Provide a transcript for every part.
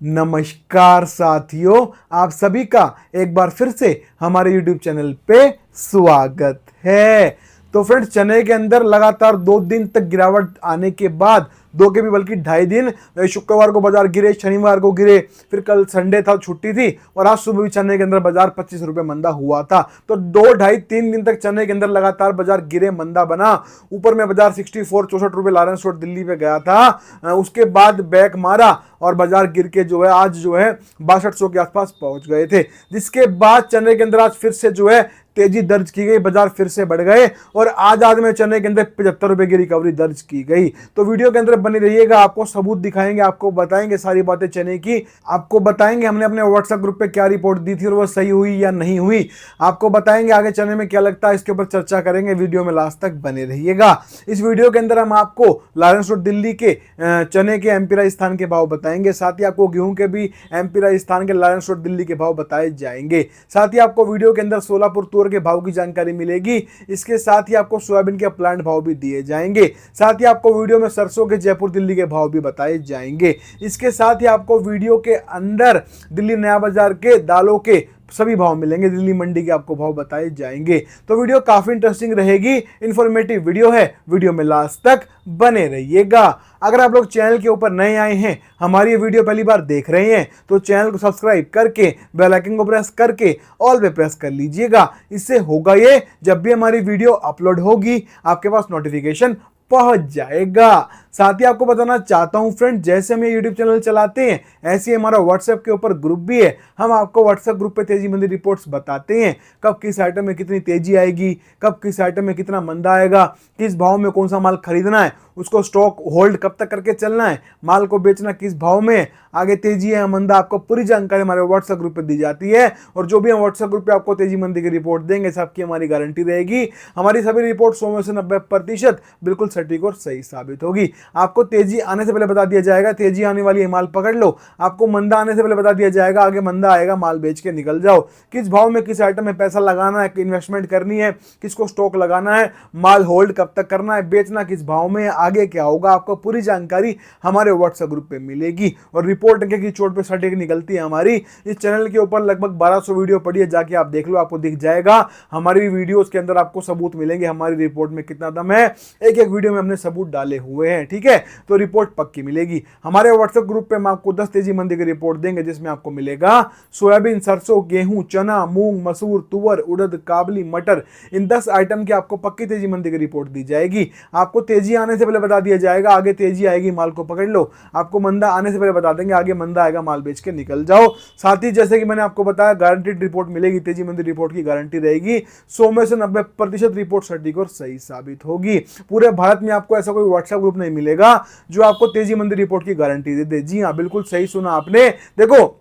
नमस्कार साथियों, आप सभी का एक बार फिर से हमारे YouTube चैनल पे स्वागत है। तो फ्रेंड्स, चने के अंदर लगातार 2 दिन तक गिरावट आने के बाद, दो के भी बल्कि 2.5 दिन, शुक्रवार को बाजार गिरे, शनिवार को गिरे, फिर कल संडे था, छुट्टी थी, और आज सुबह भी चने के अंदर बाजार 25 रुपए मंदा हुआ था। तो 2, 2.5, 3 दिन तक चने के अंदर लगातार बाजार गिरे, मंदा बना। ऊपर में बाजार 64-64 रुपए लारेंस रोड दिल्ली पे गया था, उसके बाद बैक मारा और बाजार गिर के जो है आज जो है 6200 के आसपास पहुंच गए थे, जिसके बाद चने के अंदर आज फिर से जो है तेजी दर्ज की गई, बाजार फिर से बढ़ गए और आज में चने के अंदर 75 रुपए की रिकवरी दर्ज की गई। तो वीडियो के अंदर बनी रहिएगा, आपको सबूत दिखाएंगे, आपको बताएंगे सारी बातें चने की, आपको बताएंगे हमने अपने व्हाट्सएप ग्रुप पे क्या रिपोर्ट दी थी और वो सही हुई या नहीं हुई, आपको बताएंगे आगे चने में क्या लगता है, इसके ऊपर चर्चा करेंगे। वीडियो में लास्ट तक बने रहिएगा। इस वीडियो के अंदर हम आपको लारेंस रोड दिल्ली के चने के एमपी राजस्थान के भाव बताएंगे, साथ ही आपको गेहूं के भी एमपी राजस्थान के लारेंस रोड दिल्ली के भाव बताए जाएंगे। साथ ही आपको वीडियो के अंदर सोलापुर तूर के भाव की जानकारी मिलेगी। इसके साथ ही आपको सोयाबीन के प्लांट भाव भी दिए जाएंगे। साथ ही आपको वीडियो में सरसों के जयपुर दिल्ली के भाव भी बताए जाएंगे। इसके साथ ही आपको वीडियो के अंदर दिल्ली नया बाजार के दालों के सभी भाव मिलेंगे, दिल्ली मंडी के आपको भाव बताए जाएंगे। तो वीडियो काफी इंटरेस्टिंग रहेगी, इंफॉर्मेटिव वीडियो है, वीडियो में लास्ट तक बने रहिएगा। अगर आप लोग चैनल के ऊपर नए आए हैं, हमारी ये वीडियो पहली बार देख रहे हैं, तो चैनल को सब्सक्राइब करके बेल आइकन को प्रेस करके ऑल पे प्रेस कर लीजिएगा। इससे होगा ये, जब भी हमारी वीडियो अपलोड होगी आपके पास नोटिफिकेशन पहुंच जाएगा। साथ ही आपको बताना चाहता हूं फ्रेंड, जैसे हम ये यूट्यूब चैनल चलाते हैं, ऐसे ही हमारा व्हाट्सएप के ऊपर ग्रुप भी है। हम आपको व्हाट्सएप ग्रुप पे तेजी मंदी रिपोर्ट्स बताते हैं, कब किस आइटम में कितनी तेजी आएगी, कब किस आइटम में कितना मंदा आएगा, किस भाव में कौन सा माल खरीदना है, उसको स्टॉक होल्ड कब तक करके चलना है, माल को बेचना किस भाव में, आगे तेजी है मंदा, आपको पूरी जानकारी हमारे व्हाट्सएप ग्रुप पे दी जाती है। और जो भी हम व्हाट्सएप ग्रुप पे आपको तेजी मंदी की रिपोर्ट देंगे, सबकी हमारी गारंटी रहेगी। हमारी सभी रिपोर्ट 100 में से 90% बिल्कुल सटीक और सही साबित होगी। आपको तेजी आने से पहले बता दिया जाएगा, तेजी आने वाली है, माल पकड़ लो। आपको मंदा आने से पहले बता दिया जाएगा, आगे मंदा आएगा, माल बेच के निकल जाओ। किस भाव में किस आइटम में पैसा लगाना है, इन्वेस्टमेंट करनी है, किसको स्टॉक लगाना है, माल होल्ड कब तक करना है, बेचना किस भाव में, आगे क्या होगा, आपको पूरी जानकारी हमारे व्हाट्सएप ग्रुप पे मिलेगी। और रिपोर्ट की चोट पे सटीक निकलती है हमारी। इस चैनल के ऊपर लगभग 1200 वीडियो पड़ी है, जाके आप देख लो, आपको दिख जाएगा। हमारी वीडियोस के अंदर आपको सबूत मिलेंगे, हमारी रिपोर्ट में कितना दम है, एक एक वीडियो में हमने सबूत डाले हुए हैं, ठीक है। तो रिपोर्ट पक्की मिलेगी। हमारे व्हाट्सएप ग्रुप पे हम आपको 10 तेजी मंदी की रिपोर्ट देंगे, जिसमें आपको मिलेगा सोयाबीन, सरसों, गेहूं, चना, मूंग, मसूर, तुवर, उड़द, काबली, मटर, इन 10 आइटम की आपको पक्की तेजी मंदी की रिपोर्ट दी जाएगी। आपको तेजी आने से पहले बता दिया जाएगा, आगे तेजी आएगी, माल को पकड़ लो। आपको मंदा आने से पहले बता देंगे, आगे मंदा आएगा, माल बेच के निकल जाओ। साथ ही जैसे कि मैंने आपको बताया, गारंटीड रिपोर्ट मिलेगी, तेजी मंदी रिपोर्ट की गारंटी रहेगी। 100 में से 90% रिपोर्ट सटीक और सही साबित होगी। पूरे भारत में आपको ऐसा कोई व्हाट्सएप ग्रुप नहीं मिलेगा जो आपको तेजी मंदी रिपोर्ट की गारंटी दे दे। जी हाँ, बिल्कुल सही सुना आपने। देखो,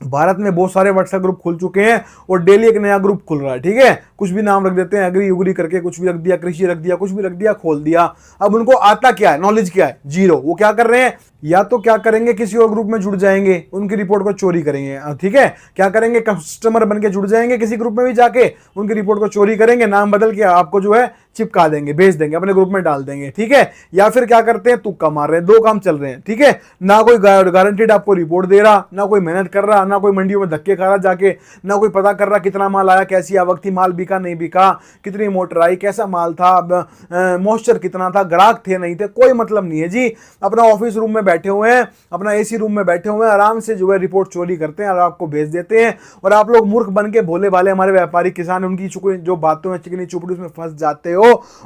भारत में बहुत सारे व्हाट्सएप ग्रुप खुल चुके हैं और डेली एक नया ग्रुप खुल रहा है, ठीक है। कुछ भी नाम रख देते हैं, अग्री उग्री करके कुछ भी रख दिया, कृषि रख दिया, कुछ भी रख दिया, खोल दिया। अब उनको आता क्या है, नॉलेज क्या है, जीरो। वो क्या कर रहे हैं, या तो क्या करेंगे, किसी और ग्रुप में जुड़ जाएंगे, उनकी रिपोर्ट को चोरी करेंगे, ठीक है। क्या करेंगे, कस्टमर बन के जुड़ जाएंगे किसी ग्रुप में भी जाके, उनकी रिपोर्ट को चोरी करेंगे, नाम बदल के आपको जो है चिपका देंगे, भेज देंगे, अपने ग्रुप में डाल देंगे, ठीक है। या फिर क्या करते हैं, तुक्का मार रहे हैं। दो काम चल रहे हैं, ठीक है। ना कोई गारंटीड आपको रिपोर्ट दे रहा, ना कोई मेहनत कर रहा, ना कोई मंडियों में धक्के खा रहा जाके, ना कोई पता कर रहा कितना माल आया, कैसी आवक थी, माल बिका नहीं बिका, कितनी मोटर आई, कैसा माल था, मॉइस्चर कितना था, ग्राहक थे नहीं थे, कोई मतलब नहीं है जी। अपना ऑफिस रूम में बैठे हुए हैं, अपना एसी रूम में बैठे हुए हैं, आराम से जो है रिपोर्ट चोरी करते हैं और आपको भेज देते हैं। और आप लोग मूर्ख बन के भोले भाले हमारे व्यापारी किसान, उनकी जो बातों में चिकनी चुपड़ी उसमें फंस जाते हो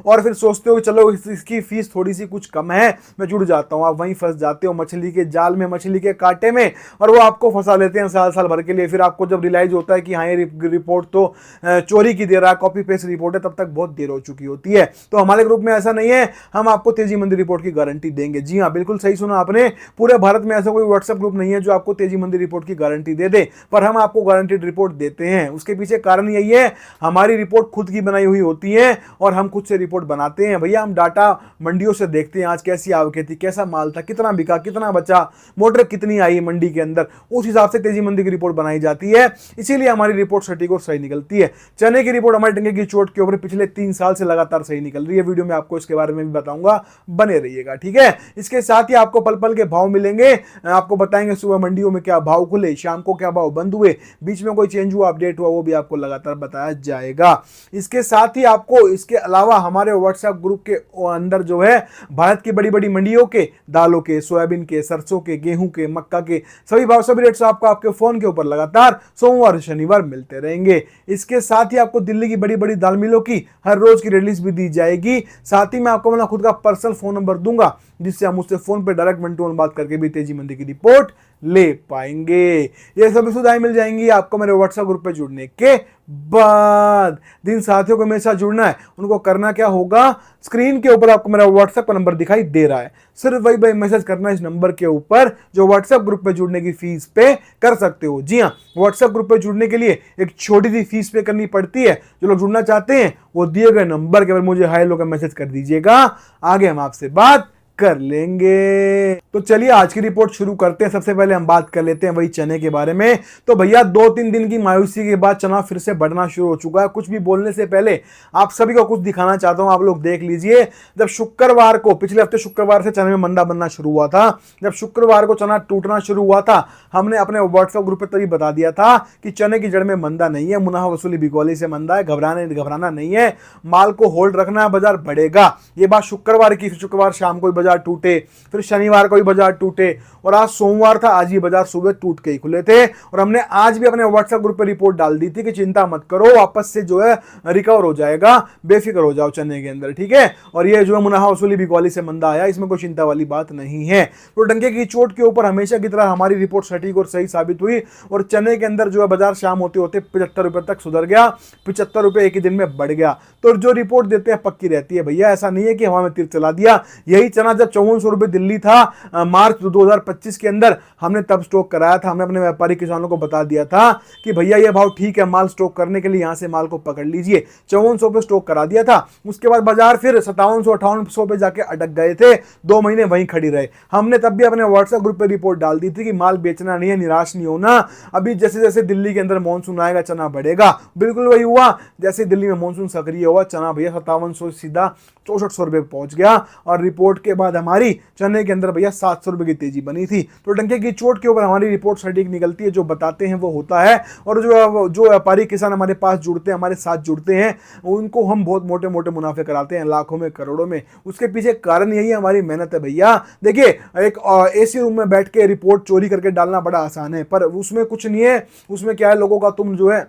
और फिर सोचते हो चलो इसकी फीस थोड़ी सी कुछ कम है, मैं जुड़ जाता हूं। आप वहीं फंस जाते हो, मछली के जाल में, मछली के कांटे में, और वो आपको फंसा लेते हैं साल साल भर के लिए। फिर आपको जब रियलाइज होता है कि हाँ, ये रिपोर्ट तो चोरी की दे रहा है, कॉपी पेस्ट रिपोर्ट है, तब तक बहुत देर हो चुकी होती है। तो हमारे ग्रुप में ऐसा नहीं है, हम आपको तेजी मंदी रिपोर्ट की गारंटी देंगे। जी हाँ, बिल्कुल सही सुना आपने। पूरे भारत में ऐसा कोई व्हाट्सएप ग्रुप नहीं है जो आपको तेजी मंदी रिपोर्ट की गारंटी दे दे, पर हम आपको गारंटीड रिपोर्ट देते हैं। उसके पीछे कारण यही है, हमारी रिपोर्ट खुद की बनाई हुई होती है और हम हम खुद से रिपोर्ट बनाते हैं भैया। हम डाटा मंडियों से देखते हैं आज कैसी आवक थी, कैसा माल था, कितना बिका, कितना बचा, मोटर कितनी आई मंडी के अंदर, उस हिसाब से तेजी मंदी की रिपोर्ट बनाई जाती है। इसीलिए हमारी रिपोर्ट सटीक और सही निकलती है। चने की रिपोर्ट हमारे डंके की चोट के ऊपर पिछले 3 साल से लगातार सही निकल रही है। वीडियो में आपको इसके बारे में भी बताऊंगा, बने रहिएगा, ठीक है। इसके साथ ही आपको पल पल के भाव मिलेंगे, आपको बताएंगे सुबह मंडियों में क्या भाव खुले, शाम को क्या भाव बंद हुए, बीच में कोई चेंज हुआ, अपडेट हुआ, वो भी आपको लगातार बताया जाएगा। इसके साथ ही आपको इसके अलावा हमारे व्हाट्सएप ग्रुप के अंदर जो है भारत की बड़ी बड़ी मंडियों के, दालों के, सोयाबीन के, सरसों के, गेहूं के, मक्का के सभी भाव, सभी रेट्स आपको आपके फोन के ऊपर लगातार सोमवार शनिवार मिलते रहेंगे। इसके साथ ही आपको दिल्ली की बड़ी बड़ी दाल मिलों की हर रोज की रिलीज भी दी जाएगी। साथ ही मैं आपको अपना खुद का पर्सनल फोन नंबर दूंगा, जिससे हम उससे फोन पे डायरेक्ट 1 to 1 बात करके भी तेजी मंदी की रिपोर्ट ले पाएंगे। ये सभी सुविधाएं मिल जाएंगी आपको मेरे व्हाट्सएप ग्रुप पे जुड़ने के बाद। जिन साथियों को मेरे साथ जुड़ना है उनको करना क्या होगा, स्क्रीन के ऊपर आपको मेरा व्हाट्सएप नंबर दिखाई दे रहा है, सिर्फ वही भाई मैसेज करना है इस नंबर के ऊपर, जो व्हाट्सएप ग्रुप पे जुड़ने की फीस पे कर सकते हो। जी हाँ, व्हाट्सएप ग्रुप पे जुड़ने के लिए एक छोटी सी फीस पे करनी पड़ती है। जो लोग जुड़ना चाहते हैं वो दिए गए नंबर के ऊपर मुझे हाय लोग मैसेज कर दीजिएगा, आगे हम आपसे बात कर लेंगे। तो चलिए आज की रिपोर्ट शुरू करते हैं। सबसे पहले हम बात कर लेते हैं वही चने के बारे में। तो भैया 2-3 दिन की मायूसी के बाद चना फिर से बढ़ना शुरू हो चुका है। कुछ भी बोलने से पहले आप सभी को कुछ दिखाना चाहता हूं, आप लोग देख लीजिए। जब शुक्रवार को, पिछले हफ्ते शुक्रवार से चने में मंदा बनना शुरू हुआ था, जब शुक्रवार को चना टूटना शुरू हुआ था, हमने अपने व्हाट्सएप ग्रुप पर तभी बता दिया था कि चने की जड़ में मंदा नहीं है, मुनाफा वसूली बिकौली से मंदा है, घबराना नहीं है, माल को होल्ड रखना है, बाजार बढ़ेगा। ये बात शुक्रवार की, शुक्रवार शाम को बाजार टूटे, फिर शनिवार को भी बाजार टूटे, और आज सोमवार था, आज ये बाजार सुबह टूट के ही खुले थे। और हमने आज भी अपने व्हाट्सएप ग्रुप पे रिपोर्ट डाल दी थी कि चिंता मत करो, वापस से जो है रिकवर हो जाएगा, बेफिक्र हो जाओ चने के अंदर, ठीक है। और ये जो है मुनाफा वसूली बिकौली से मंदा आया, इसमें कोई चिंता वाली बात नहीं है। तो डंके की चोट के ऊपर हमेशा की तरह हमारी रिपोर्ट सटीक और सही साबित हुई, और चने के अंदर जो है बाजार शाम होते होते 75 रुपए तक सुधर गया, 75 रुपए एक ही दिन में बढ़ गया। तो जो रिपोर्ट देते हैं पक्की रहती है भैया, ऐसा नहीं है कि हवा में तीर चला दिया। यही चना जब 5400 रुपए दिल्ली था मार्च 2025 के अंदर, हमने तब स्टॉक कराया था। हमने अपने व्यापारी किसानों को बता दिया था कि भैया ये भाव ठीक है, माल स्टॉक करने के लिए यहां से माल को पकड़ लीजिए। 5400 पे स्टॉक करा दिया था। उसके बाद बाजार फिर 5700-5800 पे जाके अटक गए थे, 2 महीने वहीं खड़ी रहे। हमने तब भी अपने व्हाट्सएप ग्रुप पे रिपोर्ट डाल दी थी कि माल बेचना नहीं है, निराश नहीं होना, अभी जैसे जैसे दिल्ली के अंदर मानसून आएगा चना बढ़ेगा। बिल्कुल वही हुआ, जैसे दिल्ली में मानसून सक्रिय हुआ, चना भैया 5700 सीधा 6400 रुपए पहुंच गया। और रिपोर्ट के बाद हमारी चने के अंदर भैया 700 रुपए की तेजी बनी थी। तो डंके की चोट के ऊपर हमारी रिपोर्ट सटीक निकलती है, जो बताते हैं वो होता है। और जो व्यापारी किसान हमारे पास जुड़ते हैं, हमारे साथ जुड़ते हैं, उनको हम बहुत मोटे मोटे मुनाफे कराते हैं, लाखों में, करोड़ों में। उसके पीछे कारण यही हमारी मेहनत है भैया। देखिए, एक एसी रूम में बैठ के रिपोर्ट चोरी करके डालना बड़ा आसान है, पर उसमें कुछ नहीं है। उसमें क्या है, लोगों का तुम जो है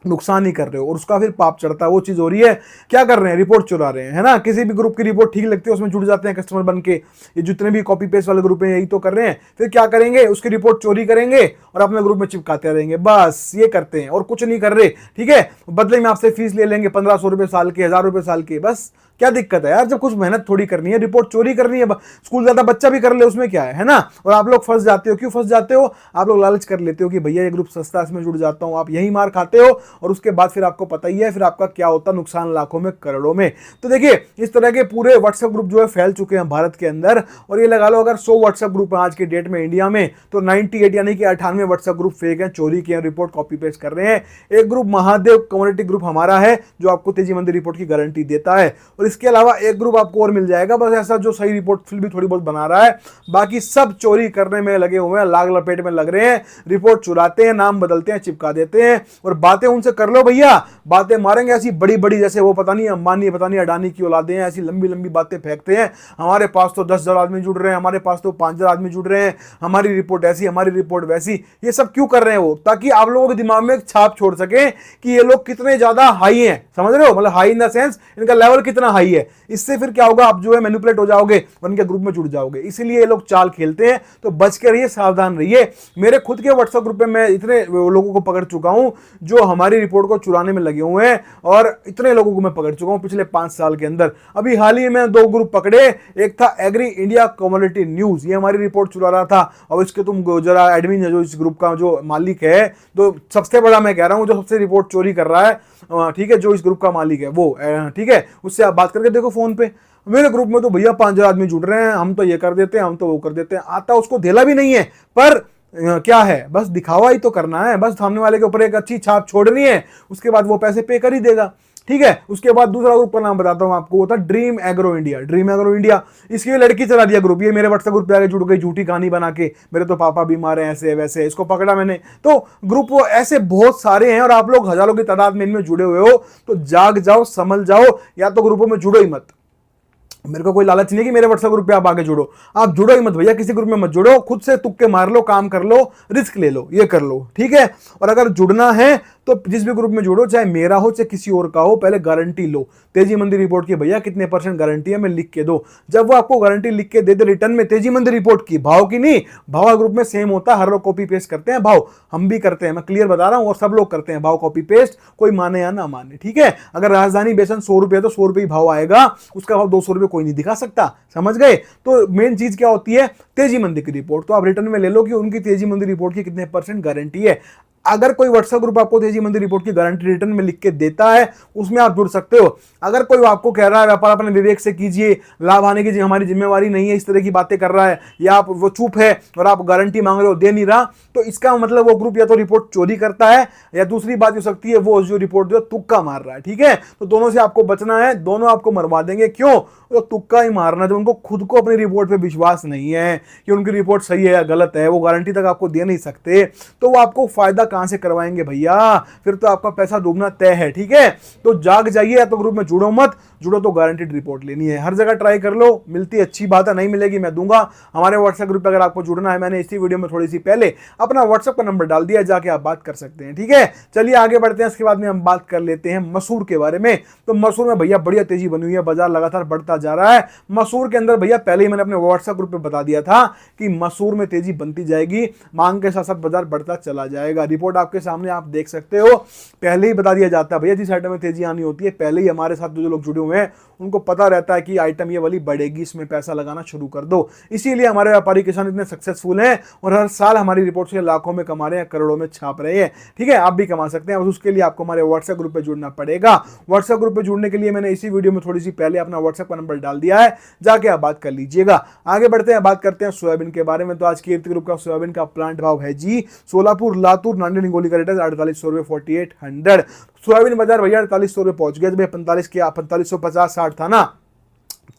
नुकसान ही कर रहे हो, और उसका फिर पाप चढ़ता है। वो चीज हो रही है, क्या कर रहे हैं, रिपोर्ट चुरा रहे हैं, है ना। किसी भी ग्रुप की रिपोर्ट ठीक लगती है, उसमें जुड़ जाते हैं कस्टमर बन के। ये जितने भी कॉपी पेस्ट वाले ग्रुप हैं यही तो कर रहे हैं। फिर क्या करेंगे, उसकी रिपोर्ट चोरी करेंगे और अपने ग्रुप में चिपकाते रहेंगे, बस ये करते हैं और कुछ नहीं कर रहे, ठीक है। बदले में आपसे फीस ले लेंगे 1500 रुपए साल के, 1000 रुपए साल के, बस क्या दिक्कत है यार, जब कुछ मेहनत थोड़ी करनी है, रिपोर्ट चोरी करनी है। स्कूल ज्यादा बच्चा भी कर ले, उसमें क्या है ना। और आप लोग फंस जाते हो, क्यों फंस जाते हो, आप लोग लालच कर लेते हो कि भैया ये ग्रुप सस्ता, इसमें जुड़ जाता हूं, आप यही मार खाते हो। और उसके बाद फिर आपको पता ही है फिर आपका क्या होता, नुकसान लाखों में, करोड़ों में। तो देखिए, इस तरह के पूरे व्हाट्सएप ग्रुप जो है फैल चुके हैं भारत के अंदर। और ये लगा लो, अगर 100 व्हाट्सएप ग्रुप है आज के डेट में इंडिया में, तो 98 यानी कि 98 व्हाट्सएप ग्रुप फेक है, चोरी किए, रिपोर्ट कॉपी पेस्ट कर रहे हैं। एक ग्रुप महादेव कम्युनिटी ग्रुप हमारा है, जो आपको तेजी मंदी रिपोर्ट की गारंटी देता है। और इसके अलावा एक ग्रुप आपको और मिल जाएगा, बस ऐसा, जो सही रिपोर्ट फिर भी थोड़ी बहुत बना रहा है। बाकी सब चोरी करने में लगे हुए हैं, लाग लपेट में लग रहे हैं, रिपोर्ट चुराते हैं, नाम बदलते हैं, चिपका देते हैं। और बातें उनसे कर लो भैया, बातें मारेंगे ऐसी बड़ी बड़ी, जैसे वो पता नहीं अंबानी, पता नहीं अडानी की औलादे हैं, ऐसी लंबी लंबी बातें फेंकते हैं। हमारे पास तो 10,000 आदमी जुड़ रहे हैं, हमारे पास तो 5,000 आदमी जुड़ रहे हैं, हमारी रिपोर्ट ऐसी, हमारी रिपोर्ट वैसी। ये सब क्यों कर रहे हैं वो, ताकि आप लोगों के दिमाग में एक छाप छोड़ सके कि ये लोग कितने ज्यादा हाई हैं, समझ रहे हो, मतलब हाई इन द सेंस इनका लेवल कितना हाई भाई है। इससे फिर क्या होगा, आप जो है मैनिपुलेट हो जाओगे, उनके ग्रुप में जुड़ जाओगे। इसीलिए ये लोग चाल खेलते हैं, तो बच के रहिए, सावधान रहिए। मेरे खुद के व्हाट्सएप ग्रुप में मैं इतने लोगों को पकड़ चुका हूं जो हमारी रिपोर्ट को चुराने में लगे हुए हैं, और इतने लोगों को मैं पकड़ चुका हूं पिछले 5 साल के अंदर। अभी हाल ही में 2 ग्रुप पकड़े, एक था एग्री इंडिया कम्युनिटी न्यूज, ये हमारी रिपोर्ट चुरा रहा था, और इसके तुम जरा एडमिन है जो इस ग्रुप का जो मालिक है, तो सबसे बड़ा मैं कह रहा हूं जो सबसे रिपोर्ट चोरी कर रहा है, ठीक है, जो इस ग्रुप का मालिक है वो, ठीक है, उससे आप बात करके देखो फोन पे। मेरे ग्रुप में तो भैया 5,000 आदमी जुड़ रहे हैं, हम तो ये कर देते हैं, हम तो वो कर देते हैं। आता उसको धेला भी नहीं है, पर क्या है, बस दिखावा ही तो करना है, बस सामने वाले के ऊपर एक अच्छी छाप छोड़नी है, उसके बाद वो पैसे पे कर ही देगा। ठीक है, उसके बाद दूसरा ग्रुप का नाम बताता हूं आपको, वो था dream agro India. Dream agro India, इसकी लड़की चला दिया ग्रुप, ये मेरे व्हाट्सएप ग्रुप पे आके जुड़ गई, झूठी कहानी बना के, मेरे तो पापा बीमार हैं ऐसे वैसे, इसको पकड़ा मैंने। तो ग्रुप वो ऐसे बहुत सारे हैं, और आप लोग हजारों की तादाद में इनमें जुड़े हुए हो, तो जाग जाओ, संभल जाओ, या तो ग्रुपों में जुड़ो ही मत। मेरे को कोई लालच नहीं है कि मेरे व्हाट्सएप ग्रुप पे आप आगे जुड़ो, आप जुड़ो ही मत भैया, किसी ग्रुप में मत जुड़ो, खुद से तुक्के मार लो, काम कर लो, रिस्क ले लो, ये कर लो, ठीक है। और अगर जुड़ना है तो जिस भी ग्रुप में जुड़ो, चाहे मेरा हो चाहे किसी और का हो, पहले गारंटी लो तेजी मंदी रिपोर्ट की, भैया कितने % गारंटी है, मैं लिख के दो। जब वो आपको गारंटी लिख के दे दे रिटर्न में, तेजी मंदी रिपोर्ट की, भाव की नहीं, भाव ग्रुप में सेम होता है, हर लोग कॉपी पेस्ट करते हैं, भाव हम भी करते हैं, मैं क्लियर बता रहा हूं, और सब लोग करते हैं भाव कॉपी पेस्ट, कोई माने या ना माने, ठीक है। अगर राजधानी बेसन 100 रुपए तो 100 रुपए भाव आएगा, उसका भाव 200 रुपए कोई नहीं दिखा सकता, समझ गए। तो मेन चीज क्या होती है, तेजी मंदी की रिपोर्ट, तो आप रिटर्न में ले लो कि उनकी तेजी मंदी रिपोर्ट की कितने % गारंटी है। अगर कोई व्हाट्सएप ग्रुप आपको तेजी मंदी रिपोर्ट की गारंटी रिटर्न में लिख के देता है, उसमें आप जुड़ सकते हो। अगर कोई आपको कह रहा है व्यापार अपने विवेक से कीजिए, लाभ आने की हमारी जिम्मेवारी नहीं है, इस तरह की बातें कर रहा है, या आप वो चुप है और आप गारंटी मांग रहे हो, दे नहीं रहा, तो इसका मतलब वो ग्रुप या तो रिपोर्ट चोरी करता है, या दूसरी बात हो सकती है वो जो रिपोर्ट जो तुक्का मार रहा है, ठीक है। तो दोनों से आपको बचना है, दोनों आपको मरवा देंगे। क्यों? तो तुक्का ही मारना, जब उनको खुद को अपनी रिपोर्ट पे विश्वास नहीं है कि उनकी रिपोर्ट सही है या गलत है, वो गारंटी तक आपको दे नहीं सकते, तो वो आपको फायदा कहां से करवाएंगे भैया, फिर तो आपका पैसा डूबना तय है, ठीक है। तो जाग जाइए, या तो ग्रुप में जुड़ो मत, जुड़ो तो गारंटीड रिपोर्ट लेनी है। हर जगह ट्राई कर लो, मिलती अच्छी बात है, नहीं मिलेगी मैं दूंगा। हमारे व्हाट्सएप ग्रुप पे अगर आपको जुड़ना है, मैंने इसी वीडियो में थोड़ी सी पहले अपना व्हाट्सएप का नंबर डाल दिया, जाके आप बात कर सकते हैं, ठीक है। चलिए आगे बढ़ते हैं, इसके बाद में हम बात कर लेते हैं मसूर के बारे में। तो मसूर में भैया बढ़िया तेजी बनी हुई है, बाजार लगातार बढ़ता जा रहा है। मसूर के अंदर भैया पहले ही मैंने अपने व्हाट्सएप ग्रुप पे बता दिया था कि मसूर में तेजी बनती जाएगी, मांग के साथ साथ बाजार बढ़ता चला जाएगा। रिपोर्ट आपके सामने, आप देख सकते हो, पहले ही बता दिया जाता है भैया, जिस आइटम में तेजी आनी होती है, पहले ही हमारे साथ जो लोग जुड़े हुए हैं उनको पता रहता है कि आइटम ये वाली बढ़ेगी, इसमें पैसा लगाना शुरू कर दो। इसीलिए हमारे व्यापारी किसान इतने सक्सेसफुल हैं, और हर साल हमारी रिपोर्ट से लाखों में कमा रहे हैं, करोड़ों में छाप रहे हैं, ठीक है। आप भी कमा सकते हैं, बस उसके लिए आपको हमारे व्हाट्सएप ग्रुप पे जुड़ना पड़ेगा। व्हाट्सएप ग्रुप पे जुड़ने के लिए मैंने इसी वीडियो में थोड़ी सी पहले अपना व्हाट्सएप का नंबर डाल दिया है, जाके आप बात कर लीजिएगा। आगे बढ़ते हैं, बात करते हैं सोयाबीन के बारे में। तो आज कीर्ति ग्रुप का सोयाबीन का प्लांट भाव है जी, सोलापुर, लातूर, नांदेड़, हिंगोली का रेट है 4800 रुपए 4800। सोयाबीन बाजार भैया 4800 रुपए पहुंच गया। जब 4550-60 था ना,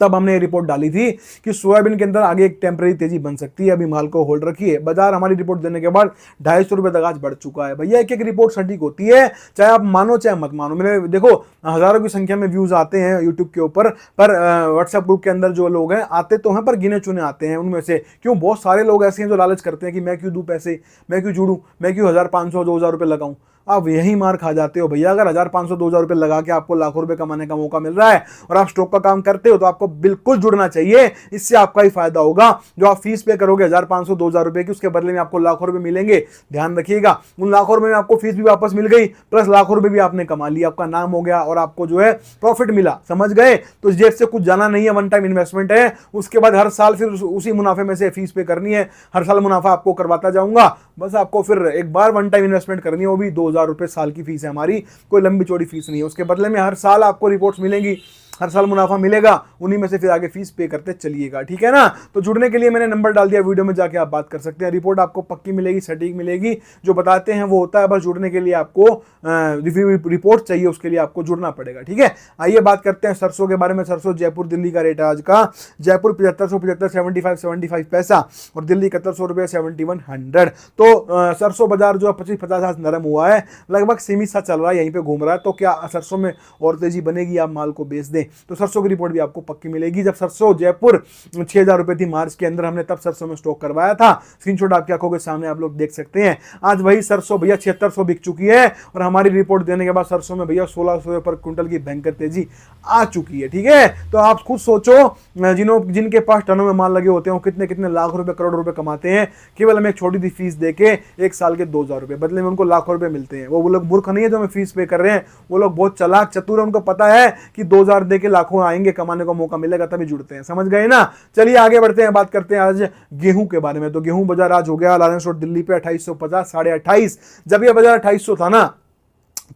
तब हमने ये रिपोर्ट डाली थी कि सोयाबीन के अंदर आगे एक टेम्परेरी तेजी बन सकती है, अभी माल को होल्ड रखिए। बाजार हमारी रिपोर्ट देने के बाद 250 रुपए तक आज बढ़ चुका है। भैया एक एक रिपोर्ट सटीक होती है, चाहे आप मानो चाहे मत मानो। मैंने देखो हजारों की संख्या में व्यूज आते हैं यूट्यूब के ऊपर, पर व्हाट्सएप ग्रुप के अंदर जो लोग हैं आते तो हैं, पर गिने चुने आते हैं। उनमें से क्यों बहुत सारे लोग ऐसे हैं जो लालच करते हैं कि मैं क्यों दूं पैसे, मैं क्यों जुड़ूं, मैं क्यों 1500-2000 रुपए लगाऊं। आप यही मार खा जाते हो भैया। अगर 1500-2000 रुपए लगा के आपको लाखों रुपए कमाने का मौका मिल रहा है और आप स्टॉक का काम करते हो, तो आपको बिल्कुल जुड़ना चाहिए, इससे आपका ही फायदा होगा। जो आप फीस पे करोगे 1500-2000 रुपए की, उसके बदले में आपको लाखों रुपए मिलेंगे। ध्यान रखिएगा, उन लाखों रुपए में आपको फीस भी वापस मिल गई, प्लस लाखों रुपए भी आपने कमा लिया, आपका नाम हो गया और आपको जो है प्रॉफिट मिला, समझ गए। तो जेब से कुछ जाना नहीं है, वन टाइम इन्वेस्टमेंट है। उसके बाद हर साल फिर उसी मुनाफे में से फीस पे करनी है, हर साल मुनाफा आपको करवाता जाऊंगा। बस आपको फिर एक बार वन टाइम इन्वेस्टमेंट करनी है, वो भी 2000 रुपए साल की फीस है हमारी, कोई लंबी चौड़ी फीस नहीं है। उसके बदले में हर साल आपको रिपोर्ट्स मिलेंगी, हर साल मुनाफा मिलेगा, उन्हीं में से फिर आगे फीस पे करते चलिएगा, ठीक है ना। तो जुड़ने के लिए मैंने नंबर डाल दिया वीडियो में, जाके आप बात कर सकते हैं। रिपोर्ट आपको पक्की मिलेगी, सटीक मिलेगी, जो बताते हैं वो होता है। बस जुड़ने के लिए आपको रिपोर्ट चाहिए, उसके लिए आपको जुड़ना पड़ेगा, ठीक है। आइए बात करते हैं सरसों के बारे में। सरसों जयपुर दिल्ली का रेट है आज का, जयपुर 7575 75 पैसा, और दिल्ली 7100 रुपये 7100। तो सरसों बाजार जो 25-50 नरम हुआ है, लगभग सीमित सा चल रहा है, यहीं पे घूम रहा है। तो क्या सरसों में और तेजी बनेगी, आप माल को बेच दें। तो सरसों की रिपोर्ट भी आपको पक्की मिलेगी। जब सरसों जयपुर 6,000 रुपए थी मार्च के अंदर, हमने तब सरसों में स्टॉक करवाया था, स्क्रीनशॉट आपकी आंखों के सामने आप लोग देख सकते हैं। आज वही सरसों भैया 7600 बिक चुकी है और हमारी रिपोर्ट देने के बाद सरसों में भैया 1600 पर क्विंटल की भयंकर तेजी आ चुकी है। ठीक है, तो आप खुद सोचो जिनके पास टनों में माल लगे होते हैं वो कितने कितने लाख रुपए करोड़ रुपए कमाते हैं केवल हमें एक छोटी सी फीस देके, एक साल के 2,000 रुपए, बदले में उनको लाखों रुपए मिलते हैं। वो लोग मूर्ख नहीं है जो हमें फीस पे कर रहे हैं, वो लोग बहुत चालाक चतुर है, उनको पता है कि 2,000 देके लाखों आएंगे, कमाने का मौका मिलेगा, तभी जुड़ते हैं। समझ गए ना। चलिए आगे बढ़ते हैं, बात करते हैं आज गेहूं के बारे में। तो गेहूं बाजार आज हो गया लारेंस रोड दिल्ली पे 2850, 28.5। जब ये बाजार 2800 था ना,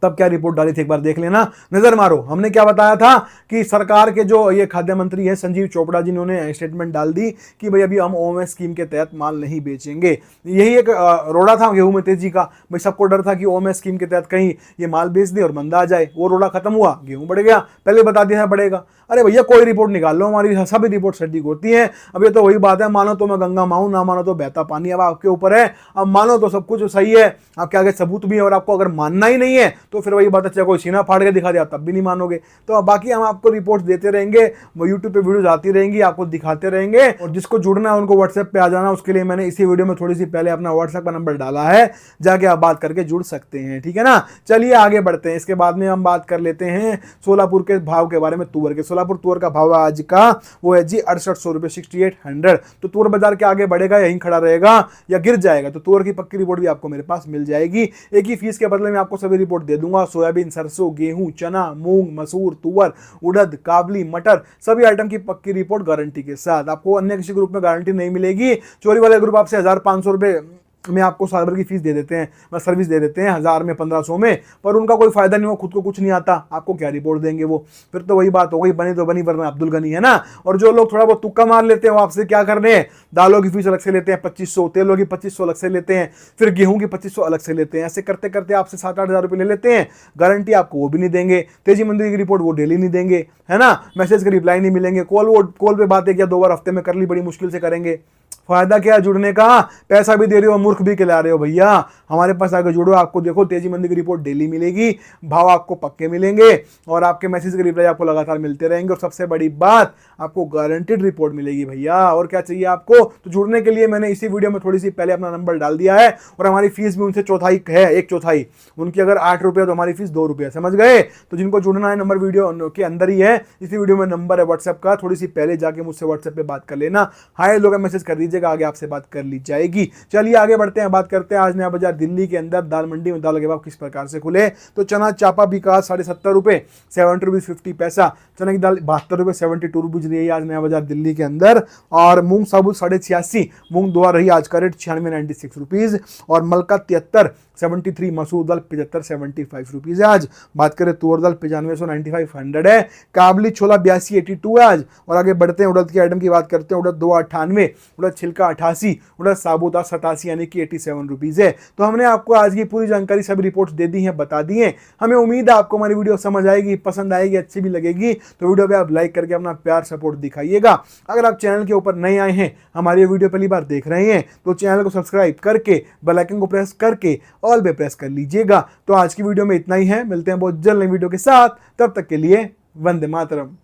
तब क्या रिपोर्ट डाली थी एक बार देख लेना, नजर मारो। हमने क्या बताया था कि सरकार के जो ये खाद्य मंत्री हैं संजीव चोपड़ा जी, ने स्टेटमेंट डाल दी कि भाई अभी हम ओएमएस स्कीम के तहत माल नहीं बेचेंगे। यही एक रोड़ा था गेहूं में तेजी का। भाई सबको डर था कि ओएमएस स्कीम के तहत कहीं ये माल बेच दे और मंदा आ जाए। वो रोड़ा खत्म हुआ, गेहूं बढ़ गया। पहले बता दिया है बढ़ेगा। अरे भैया कोई रिपोर्ट निकाल लो, हमारी सभी रिपोर्ट सटीक होती है। अब ये तो वही बात है, मानो तो मैं गंगा माऊं, ना मानो तो बहता पानी। अब आपके ऊपर है, अब मानो तो सब कुछ सही है, आपके आगे सबूत भी है। और आपको अगर मानना ही नहीं है तो फिर वही बात है, चाहे कोई सीना फाड़ के दिखा दिया तब भी नहीं मानोगे। तो बाकी हम आपको रिपोर्ट देते रहेंगे, यूट्यूब पे वीडियोज आती रहेंगी, आपको दिखाते रहेंगे। और जिसको जुड़ना है उनको व्हाट्सएप पे आ जाना, उसके लिए मैंने इसी वीडियो में थोड़ी सी पहले अपना व्हाट्सएप का नंबर डाला है, जाके आप बात करके जुड़ सकते हैं। ठीक है ना। चलिए आगे बढ़ते हैं। इसके बाद में हम बात कर लेते हैं सोलापुर के भाव के बारे में। तुअर के, सोलापुर तुअर का भाव आज का वो है जी 6800 रुपए, 6800। तो तुअर बाजार के आगे बढ़ेगा, यहीं खड़ा रहेगा या गिर जाएगा, तो तुअर की पक्की रिपोर्ट भी आपको मेरे पास मिल जाएगी। एक ही फीस के बदले में आपको सभी रिपोर्ट दे दूंगा। सोयाबीन, सरसों, गेहूं, चना, मूंग, मसूर, तुअर, उड़द, काबली, मटर, सभी आइटम की पक्की रिपोर्ट गारंटी के साथ। आपको अन्य किसी ग्रुप में गारंटी नहीं मिलेगी। चोरी वाले ग्रुप आपसे 1500 रुपए में आपको साल भर की फीस दे देते हैं, सर्विस दे देते हैं 1000 में, 1500 में, पर उनका कोई फायदा नहीं हो, खुद को कुछ नहीं आता, आपको क्या रिपोर्ट देंगे वो। फिर तो वही बात हो गई, बनी तो बनी वरना अब्दुल गनी, है ना। और जो लोग थोड़ा बहुत तुक्का मार लेते हैं वो आपसे क्या कर रहे हैं, दालों की फीस अलग से लेते हैं 2500, तेलों की 2500 अलग से लेते हैं, फिर गेहूं की 2500 अलग से लेते हैं। ऐसे करते करते आपसे 7-8 हज़ार रुपये ले लेते हैं। गारंटी आपको वो भी नहीं देंगे, तेजी मंदी की रिपोर्ट वो डेली नहीं देंगे, है ना। मैसेज का रिप्लाई नहीं मिलेंगे, कॉल पे बातें क्या 2 बार हफ्ते में कर ली, बड़ी मुश्किल से करेंगे। फायदा क्या जुड़ने का, पैसा भी दे रहे हो, मूर्ख भी खिला रहे हो। भैया हमारे पास आगे जुड़ो, आपको देखो तेजी मंदी की रिपोर्ट डेली मिलेगी, भाव आपको पक्के मिलेंगे और आपके मैसेज के रिप्लाई आपको लगातार मिलते रहेंगे। और सबसे बड़ी बात, आपको गारंटेड रिपोर्ट मिलेगी भैया। और क्या चाहिए आपको। तो जुड़ने के लिए मैंने इसी वीडियो में थोड़ी सी पहले अपना नंबर डाल दिया है और हमारी फीस भी उनसे चौथाई है, 1/4। उनकी अगर 8 रुपये तो हमारी फीस 2 रुपये, समझ गए। तो जिनको जुड़ना है नंबर वीडियो के अंदर ही है, इसी वीडियो में नंबर है व्हाट्सएप का, थोड़ी सी पहले जाके मुझसे व्हाट्सएप पे बात कर लेना, हाय लोग मैसेज कर दीजिए, आगे आपसे बात कर ली जाएगी। चलिए आगे बढ़ते हैं, बात करते हैं आज नया बाजार दिल्ली के अंदर दाल मंडी में दाल के भाव किस प्रकार से खुले। तो चना चापा विकास 70.5 रुपए, 70 रुपीज 50 पैसा। चना की दाल 72 रुपए, 72 रुपीज रही है आज नया बाजार दिल्ली के अंदर। और मूंग साबुत 86.5, मूंग दुआ रही आज का रेट 96.96 रुपीज। और मलका 73, 73, मसूर दाल 75, 75 रुपीज है आज। बात करें तुअर दाल 9500, 9500 है। काबली छोला 82, 82 है आज। और आगे बढ़ते हैं, उड़द के आइटम की बात करते हैं। उड़द 298, उड़द छिलका 88, उड़द साबुत 87 यानी कि 87 रुपीज है। तो हमने आपको आज की पूरी जानकारी सभी रिपोर्ट्स दे दी हैं, बता दी हैं। हमें उम्मीद है आपको हमारी वीडियो समझ आएगी, पसंद आएगी, अच्छी भी लगेगी। तो वीडियो पे आप लाइक करके अपना प्यार सपोर्ट दिखाइएगा। अगर आप चैनल के ऊपर नए आए हैं, हमारी वीडियो पहली बार देख रहे हैं, तो चैनल को सब्सक्राइब करके बेल आइकन को प्रेस करके ऑल पे प्रेस कर लीजिएगा। तो आज की वीडियो में इतना ही है, मिलते हैं बहुत जल्द नई वीडियो के साथ, तब तक के लिए वंदे मातरम।